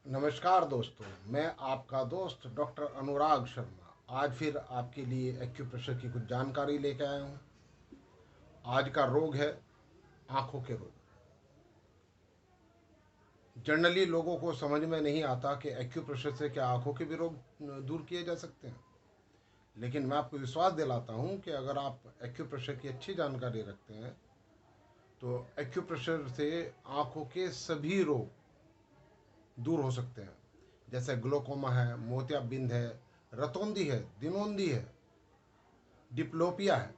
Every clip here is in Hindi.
नमस्कार दोस्तों, मैं आपका दोस्त डॉक्टर अनुराग शर्मा आज फिर आपके लिए एक्यूप्रेशर की कुछ जानकारी लेकर आया हूँ। आज का रोग है आँखों के रोग। जनरली लोगों को समझ में नहीं आता कि एक्यूप्रेशर से क्या आँखों के भी रोग दूर किए जा सकते हैं। लेकिन मैं आपको विश्वास दिलाता हूँ कि अगर आप एक्यूप्रेशर की अच्छी जानकारी रखते हैं तो एक्यूप्रेशर से आँखों के सभी रोग दूर हो सकते हैं। जैसे ग्लोकोमा है, मोतियाबिंद है, रतौंधी है, दिनोंदी है, डिप्लोपिया है,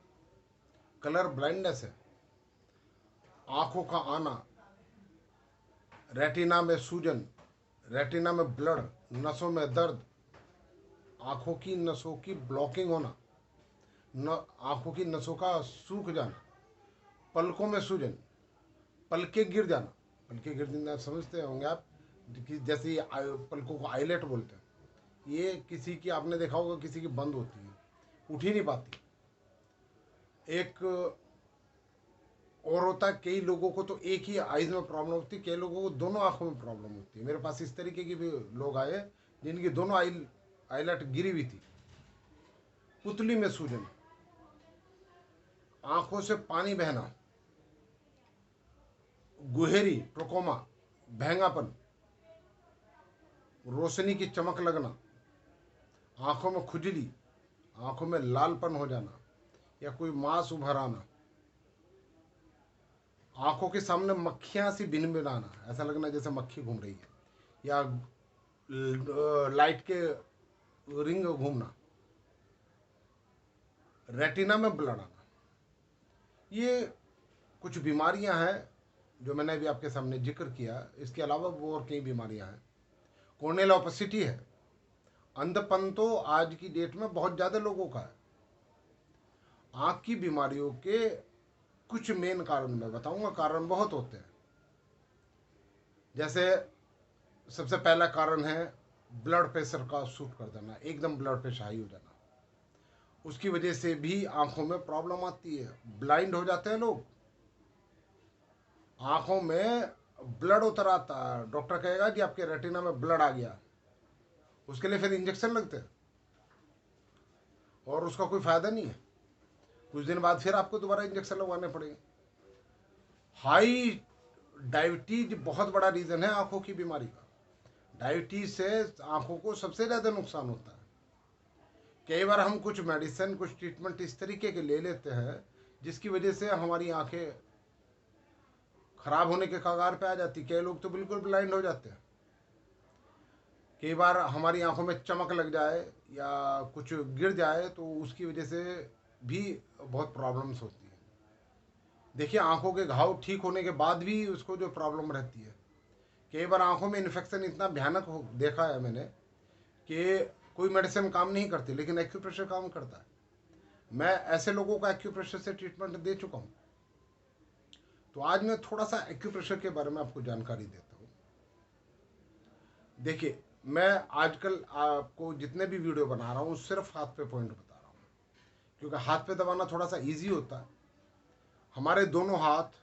कलर ब्लाइंडनेस है, आंखों का आना, रेटिना में सूजन, रेटिना में ब्लड, नसों में दर्द, आंखों की नसों की ब्लॉकिंग होना, आंखों की नसों का सूख जाना, पलकों में सूजन, पलके गिर जाना। पलके गिर जाना समझते होंगे आप, कि जैसे पलकों को आईलेट बोलते हैं। ये किसी की आपने देखा होगा, किसी की बंद होती है, उठ ही नहीं पाती। एक और होता है, कई लोगों को तो एक ही आईज में प्रॉब्लम होती है, कई लोगों को दोनों आंखों में प्रॉब्लम होती है। मेरे पास इस तरीके की भी लोग आए जिनकी दोनों आईलेट गिरी हुई थी। पुतली में सूजन, आंखों से पानी बहना, गुहेरी, ट्रोकोमा, बहंगापन, रोशनी की चमक लगना, आंखों में खुजली, आंखों में लालपन हो जाना या कोई मांस उभर आना, आंखों के सामने मक्खियां सी भिन भिनाना, ऐसा लगना जैसे मक्खी घूम रही है, या लाइट के रिंग घूमना, रेटिना में ब्लड आना। ये कुछ बीमारियां हैं जो मैंने अभी आपके सामने जिक्र किया। इसके अलावा वो और कई बीमारियां हैं। कॉर्नियल ओपेसिटी है। अंधपन तो आज की डेट में बहुत ज़्यादा लोगों का है। आँख की बीमारियों के कुछ मेन कारण मैं बताऊंगा। कारण बहुत होते हैं। जैसे सबसे पहला कारण है ब्लड प्रेशर का शूट कर देना, एकदम ब्लड प्रेशर हाई हो जाना। उसकी वजह से भी आंखों में प्रॉब्लम आती है, ब्लाइंड हो जाते हैं लोग। आंखों में ब्लड उतर आता है, डॉक्टर कहेगा कि आपके रेटिना में ब्लड आ गया, उसके लिए फिर इंजेक्शन लगते हैं और उसका कोई फायदा नहीं है। कुछ दिन बाद फिर आपको दोबारा इंजेक्शन लगवाने पड़ेंगे। हाई डायबिटीज बहुत बड़ा रीजन है आंखों की बीमारी का। डायबिटीज से आंखों को सबसे ज्यादा नुकसान होता है। कई बार हम कुछ मेडिसिन, कुछ ट्रीटमेंट इस तरीके के ले लेते हैं जिसकी वजह से हमारी आंखें खराब होने के कगार पे आ जाती। कई लोग तो बिल्कुल ब्लाइंड हो जाते हैं। कई बार हमारी आंखों में चमक लग जाए या कुछ गिर जाए तो उसकी वजह से भी बहुत प्रॉब्लम्स होती है। देखिए, आंखों के घाव ठीक होने के बाद भी उसको जो प्रॉब्लम रहती है, कई बार आंखों में इन्फेक्शन इतना भयानक हो देखा है मैंने कि कोई मेडिसिन काम नहीं करती, लेकिन एक्यूप्रेशर काम करता है। मैं ऐसे लोगों को एक्यूप्रेशर से ट्रीटमेंट दे चुका हूँ। तो आज मैं थोड़ा सा एक्यूप्रेशर के बारे में आपको जानकारी देता हूँ। देखिए, मैं आजकल आपको जितने भी वीडियो बना रहा हूँ सिर्फ हाथ पे पॉइंट बता रहा हूँ, क्योंकि हाथ पे दबाना थोड़ा सा इजी होता है। हमारे दोनों हाथ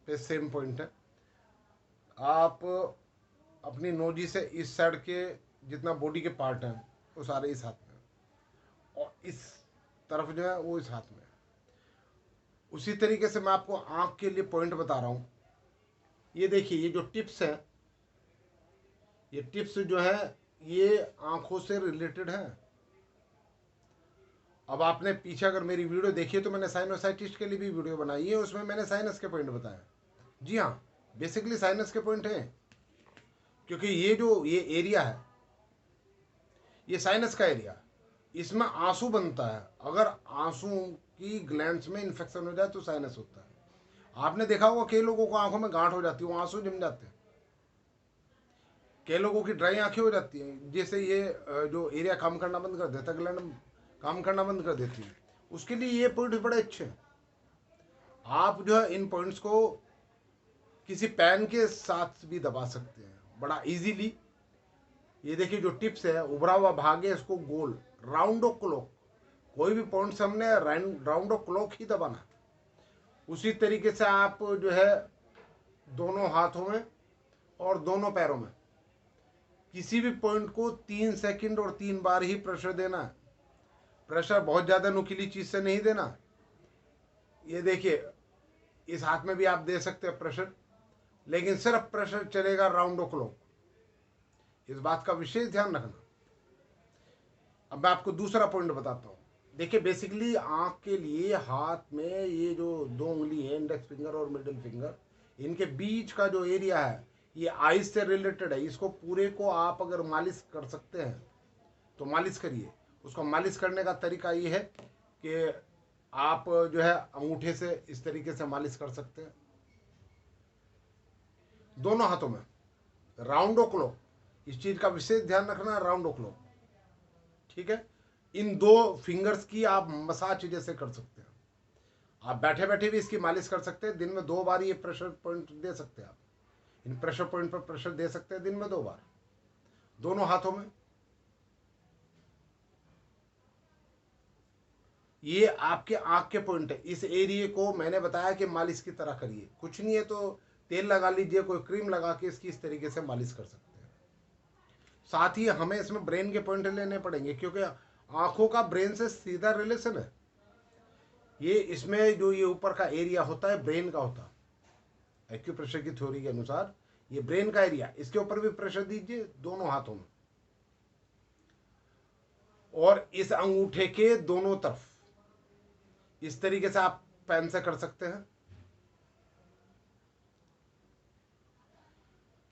पे सेम पॉइंट है। आप अपनी नोजी से इस साइड के जितना बॉडी के पार्ट हैं वो सारे इस हाथ में, और इस तरफ जो है वो इस हाथ में। उसी तरीके से मैं आपको आंख के लिए पॉइंट बता रहा हूँ। ये देखिए, ये जो टिप्स है, ये टिप्स जो है ये आंखों से रिलेटेड है। अब आपने पीछे अगर मेरी वीडियो देखी है तो मैंने साइनोसाइटिस्ट के लिए भी वीडियो बनाई है, उसमें मैंने साइनस के पॉइंट बताया। जी हाँ, बेसिकली साइनस के पॉइंट हैं, क्योंकि ये जो ये एरिया है ये साइनस का एरिया, इसमें आंसू बनता है। अगर आंसू की ग्लैंड्स में इन्फेक्शन हो जाए तो साइनस होता है। आपने देखा होगा कई लोगों को आंखों में गांठ हो जाती है, वो आंसू जम जाते हैं। कई लोगों की ड्राई आंखें हो जाती हैं, जैसे ये जो एरिया काम करना बंद कर देता है, ग्लैंड काम करना बंद कर देती है। उसके लिए ये पॉइंट बड़े अच्छे हैं। आप जो है इन पॉइंट्स को किसी पेन के साथ भी दबा सकते हैं बड़ा इजीली। ये देखिए, जो टिप्स है, उभरा हुआ भाग है, इसको गोल राउंड क्लॉक, कोई भी पॉइंट से हमने राउंड क्लॉक ही दबाना। उसी तरीके से आप जो है दोनों हाथों में और दोनों पैरों में किसी भी पॉइंट को 3 सेकंड और 3 बार ही प्रेशर देना है। प्रेशर बहुत ज़्यादा नुकीली चीज़ से नहीं देना। ये देखिए, इस हाथ में भी आप दे सकते हैं प्रेशर, लेकिन सिर्फ प्रेशर चलेगा राउंड ओ क्लॉक। इस बात का विशेष ध्यान रखना। अब मैं आपको दूसरा पॉइंट बताता हूँ। देखिए, बेसिकली आंख के लिए हाथ में ये जो 2 उंगली है, इंडेक्स फिंगर और मिडिल फिंगर, इनके बीच का जो एरिया है ये आईज से रिलेटेड है। इसको पूरे को आप अगर मालिश कर सकते हैं तो मालिश करिए। उसको मालिश करने का तरीका ये है कि आप जो है अंगूठे से इस तरीके से मालिश कर सकते हैं दोनों हाथों में, राउंड ओ क्लॉक। इस चीज का विशेष ध्यान रखना, राउंड ओ क्लॉक। ठीक है, इन 2 फिंगर्स की आप मसाज जैसे कर सकते हैं। आप बैठे बैठे भी इसकी मालिश कर सकते हैं। दिन में 2 बार ये प्रेशर पॉइंट दे सकते हैं। आप इन प्रेशर पॉइंट पर प्रेशर दे सकते हैं दिन में 2 बार, दोनों हाथों में। ये आपके आंख के पॉइंट है। इस एरिया को मैंने बताया कि मालिश की तरह करिए। कुछ नहीं है तो तेल लगा लीजिए, कोई क्रीम लगा के इसकी इस तरीके से मालिश कर सकते हैं। साथ ही हमें इसमें ब्रेन के पॉइंट लेने पड़ेंगे, क्योंकि आंखों का ब्रेन से सीधा रिलेशन है। ये इसमें जो ये ऊपर का एरिया होता है ब्रेन का होता है। एक्यूप्रेशर की थ्योरी के अनुसार ये ब्रेन का एरिया, इसके ऊपर भी प्रेशर दीजिए दोनों हाथों में, और इस अंगूठे के दोनों तरफ इस तरीके से आप पेन से कर सकते हैं।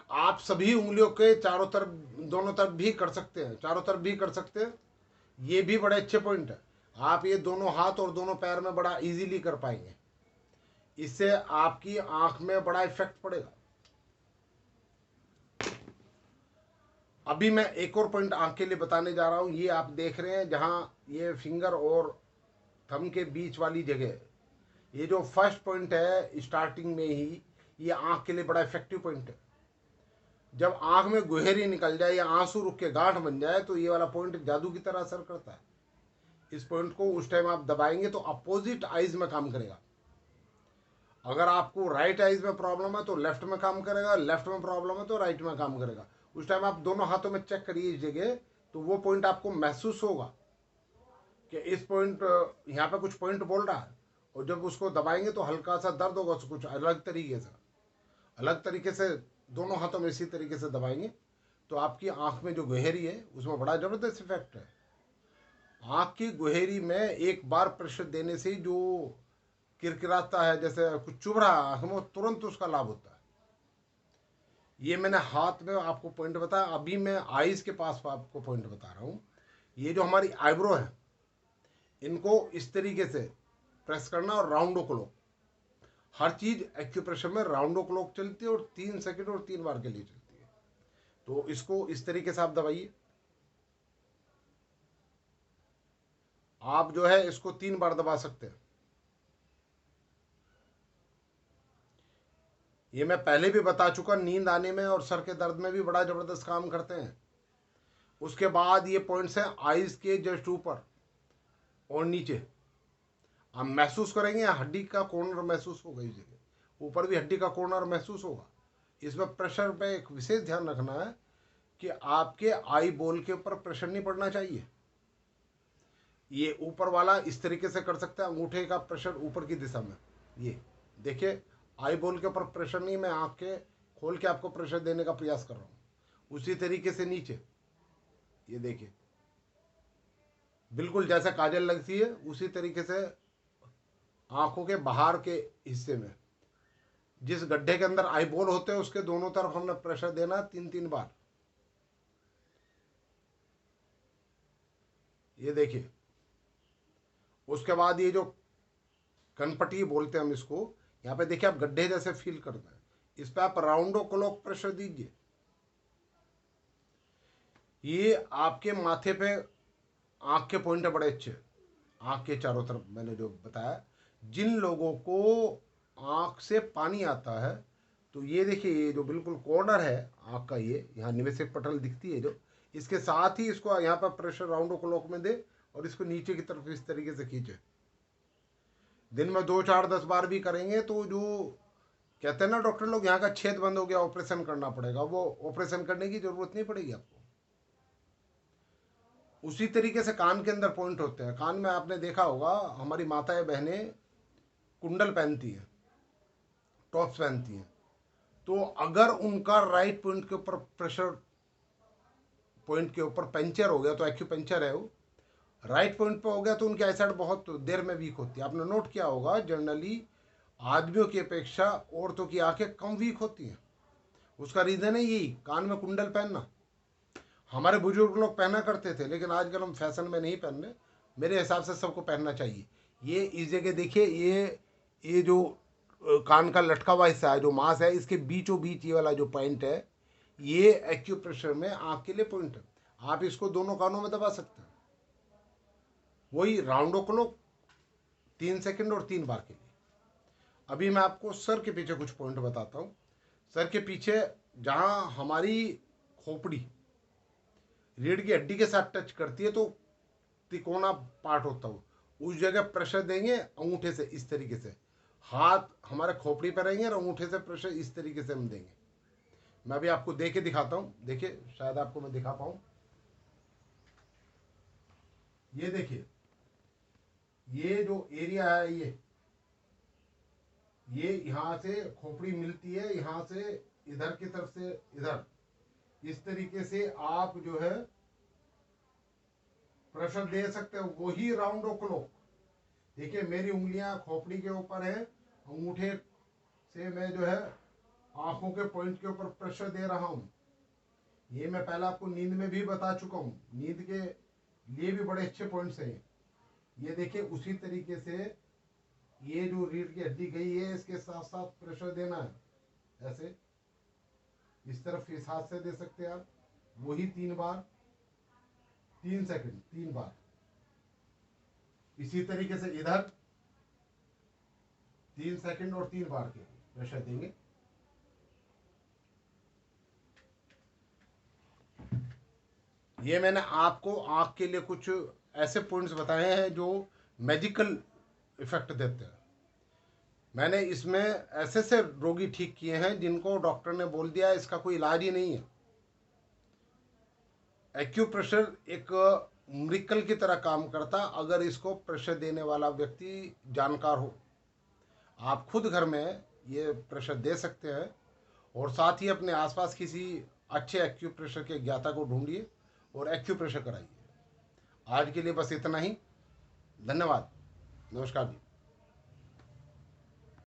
आप सभी उंगलियों के चारों तरफ, दोनों तरफ भी कर सकते हैं, चारों तरफ भी कर सकते हैं। ये भी बड़े अच्छे पॉइंट है। आप ये दोनों हाथ और दोनों पैर में बड़ा इजीली कर पाएंगे। इससे आपकी आंख में बड़ा इफेक्ट पड़ेगा। अभी मैं एक और पॉइंट आंख के लिए बताने जा रहा हूं। ये आप देख रहे हैं जहां ये फिंगर और थंब के बीच वाली जगह, ये जो फर्स्ट पॉइंट है स्टार्टिंग में ही, ये आंख के लिए बड़ा इफेक्टिव पॉइंट है। जब आंख में गुहेरी निकल जाए या आंसू रुक के गांठ बन जाए तो ये वाला पॉइंट जादू की तरह असर करता है। इस पॉइंट को उस टाइम आप दबाएंगे तो अपोजिट आइज में काम करेगा। अगर आपको राइट आइज में प्रॉब्लम है तो लेफ्ट में काम करेगा, लेफ्ट में प्रॉब्लम है तो राइट में काम करेगा। उस टाइम आप दोनों हाथों में चेक करिए इस जगह, तो वो पॉइंट आपको महसूस होगा कि इस पॉइंट, यहाँ पे कुछ पॉइंट बोल रहा है, और जब उसको दबाएंगे तो हल्का सा दर्द होगा। कुछ अलग तरीके से दोनों हाथों में इसी तरीके से दबाएंगे तो आपकी आंख में जो गुहेरी है उसमें बड़ा जबरदस्त इफेक्ट है। आंख की गुहेरी में एक बार प्रेशर देने से ही जो किरकिराता है, जैसे कुछ चुभ रहा है आंख में, तुरंत उसका लाभ होता है। ये मैंने हाथ में आपको पॉइंट बताया। अभी मैं आईज के पास आपको पॉइंट बता रहा हूँ। ये जो हमारी आईब्रो है, इनको इस तरीके से प्रेस करना और राउंड ओ क्लॉक। हर चीज एक्यूप्रेशर में राउंड ओ क्लॉक चलती है और 3 सेकंड और 3 बार के लिए चलती है। तो इसको इस तरीके से आप दबाइए। आप जो है इसको 3 बार दबा सकते हैं। ये मैं पहले भी बता चुका, नींद आने में और सर के दर्द में भी बड़ा जबरदस्त काम करते हैं। उसके बाद ये पॉइंट्स हैं आईज के जस्ट ऊपर और नीचे। आप महसूस करेंगे हड्डी का कॉर्नर महसूस होगा, इस जगह ऊपर भी हड्डी का कॉर्नर महसूस होगा। इसमें प्रेशर पे एक विशेष ध्यान रखना है कि आपके आई बॉल के ऊपर प्रेशर नहीं पड़ना चाहिए। ये ऊपर वाला इस तरीके से कर सकते हैं, अंगूठे का प्रेशर ऊपर की दिशा में। ये देखिए, आई बॉल के ऊपर प्रेशर नहीं, मैं आँख के खोल के आपको प्रेशर देने का प्रयास कर रहा हूँ। उसी तरीके से नीचे, ये देखिए, बिल्कुल जैसे काजल लगती है उसी तरीके से आंखों के बाहर के हिस्से में जिस गड्ढे के अंदर आई बॉल होते हैं उसके दोनों तरफ हमने प्रेशर देना 3-3 बार। ये देखिए, उसके बाद ये जो कनपटी बोलते हैं हम इसको, यहाँ पे देखिए आप गड्ढे जैसे फील करते हैं, इस पे आप राउंड ओ क्लॉक प्रेशर दीजिए। ये आपके माथे पे आंख के पॉइंट है बड़े अच्छे, आंख के चारों तरफ मैंने जो बताया। जिन लोगों को आंख से पानी आता है, तो ये देखिए, ये जो बिल्कुल कॉर्नर है आंख का, ये यहाँ निवेशक पटल दिखती है जो, इसके साथ ही इसको यहाँ पर प्रेशर राउंड ओ क्लॉक में दे और इसको नीचे की तरफ इस तरीके से खींचे। दिन में 2, 4, 10 बार भी करेंगे तो जो कहते हैं ना डॉक्टर लोग, यहाँ का छेद बंद हो गया, ऑपरेशन करना पड़ेगा, वो ऑपरेशन करने की जरूरत नहीं पड़ेगी आपको। उसी तरीके से कान के अंदर पॉइंट होते हैं। कान में आपने देखा होगा, हमारी माताएं बहनें कुंडल पहनती हैं, टॉप्स पहनती हैं, तो अगर उनका राइट पॉइंट के ऊपर प्रेशर पॉइंट के ऊपर पंचर हो गया, तो एक्यूपंचर है वो, राइट पॉइंट पे हो गया, तो उनकी आईसाइट बहुत देर में वीक होती है। आपने नोट किया होगा, जनरली आदमियों की अपेक्षा औरतों की आंखें कम वीक होती हैं। उसका रीज़न है यही, कान में कुंडल पहनना। हमारे बुजुर्ग लोग पहना करते थे, लेकिन आजकल हम फैशन में नहीं पहनने। मेरे हिसाब से सबको पहनना चाहिए। ये इस जगह देखिए, ये जो कान का लटका हुआ हिस्सा है, जो मांस है, इसके बीचों बीच ये वाला जो पॉइंट है, ये एक्यूप्रेशर में आंख के लिए पॉइंट है। आप इसको दोनों कानों में दबा सकते हैं। वही राउंडो क्लॉक 3 सेकंड और 3 बार के लिए। अभी मैं आपको सर के पीछे कुछ पॉइंट बताता हूँ। सर के पीछे जहाँ हमारी खोपड़ी रीढ़ की हड्डी के साथ टच करती है, तो तिकोना पार्ट होता है, उस जगह प्रेशर देंगे अंगूठे से, इस तरीके से। हाथ हमारे खोपड़ी पर रहेंगे और अंगूठे से प्रेशर इस तरीके से हम देंगे। मैं अभी आपको दे के दिखाता हूँ, देखिए शायद आपको मैं दिखा पाऊँ। ये देखिए, ये जो एरिया है, ये यहाँ से खोपड़ी मिलती है, यहाँ से इधर की तरफ से इधर, इस तरीके से आप जो है प्रेशर दे सकते हो। वही राउंड क्लॉक देखिए, मेरी उंगलियां खोपड़ी के ऊपर है, अंगूठे से मैं जो है आंखों के पॉइंट के ऊपर प्रेशर दे रहा हूं। ये मैं पहले आपको नींद में भी बता चुका हूं, नींद के लिए भी बड़े अच्छे पॉइंट्स हैं। ये देखिए, उसी तरीके से ये जो रीढ़ की हड्डी गई है, इसके साथ साथ प्रेशर देना है। ऐसे इस तरफ इस हाथ से दे सकते हैं आप, वही 3 बार, 3 सेकंड 3 बार। इसी तरीके से इधर 3 सेकंड और 3 बार के प्रेशर देंगे। ये मैंने आपको आंख के लिए कुछ ऐसे पॉइंट्स बताए हैं जो मैजिकल इफेक्ट देते हैं। मैंने इसमें ऐसे से रोगी ठीक किए हैं जिनको डॉक्टर ने बोल दिया इसका कोई इलाज ही नहीं है। एक्यूप्रेशर एक मिरेकल की तरह काम करता, अगर इसको प्रेशर देने वाला व्यक्ति जानकार हो। आप खुद घर में ये प्रेशर दे सकते हैं, और साथ ही अपने आसपास किसी अच्छे एक्यूप्रेशर के ज्ञाता को ढूंढिए और एक्यूप्रेशर कराइए। आज के लिए बस इतना ही। धन्यवाद। नमस्कार जी।